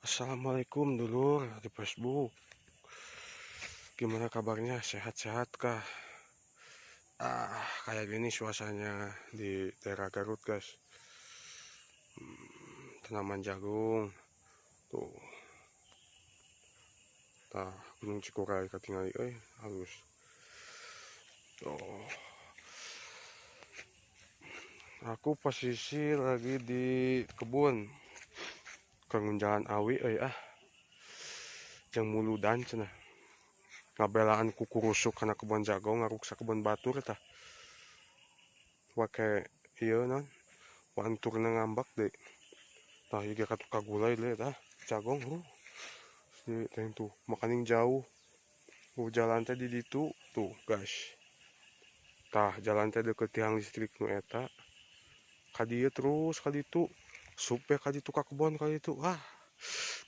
Assalamualaikum dulur di Facebook. Gimana kabarnya? Sehat-sehat kah? Kayak gini suasananya di daerah Garut, guys. Tanaman jagung. Tuh. Tah, Gunung Cikuray ketinggalan halus. Tuh. Aku posisi lagi di kebun. Kangen jalan awi Jang muludan cenah. Ngabelaan kuku rusuk karena kebun jagung ngaruksa kebun batur tah. Wake iya non. Wanturna ngambak deh. Tah ieu ka kagulai le tah jagung tuh makaning jauh. Jalan teh di ditu tuh guys. Tah jalan teh deket tiang listrik nu eta. Ka dieu terus ka ditu. Supe ka ditu ka kebon ka ditu.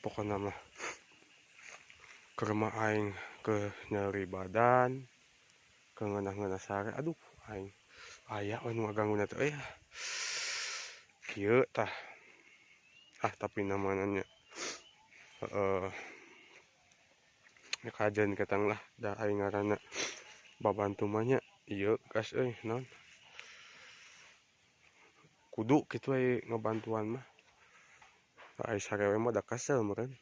Pokoknya mah kerema aing ke nyeri badan, ke ngeunah-ngeunah sare. Aduh aing aya anu ngaganguna teh kieu tah. Tapi namanya kajen ketang lah da aing ngaranna babantu mah nya ieu gas non kudu kitu ngabantuan mah ai sarewe mah da kasel meureun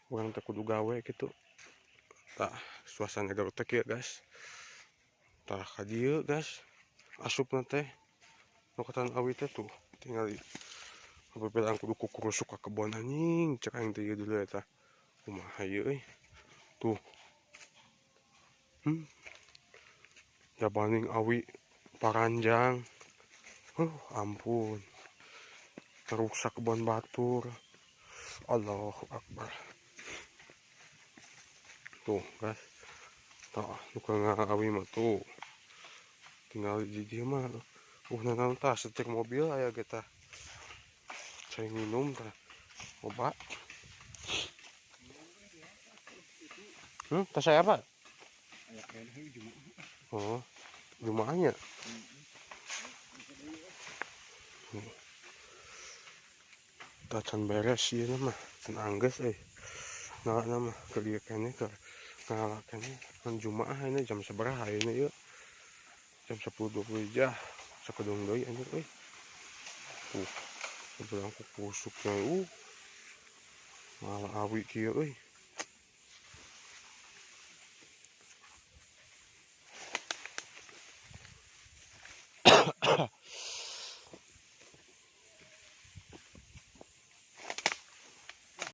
urang teh kudu gawe gitu. Tah suasana Garut teh kieu guys. Tah ka dieu guys asupna teh nu katan awi teh tuh tingali bebelaan kudu kuku rusuk ka kebon anjing cek aing teh ieu dulu eta kumaha ieu tuh jabaning awi paranjang ampun ngerusak kebon batur. Allahu Akbar. Tuh guys tah nuka awi mah tuh tinggal di dia mah nanti tah setir mobil aya kita saya minum tah obat tas saya apa jumaahnya tacan beres ieu mah can anggeus nama ke dieu keneh ke ngalakeun kan jumaah ini jam sabaraha ini yuk jam 10.20 sakedung deui anjir sebelah kusuknya malah awi kieu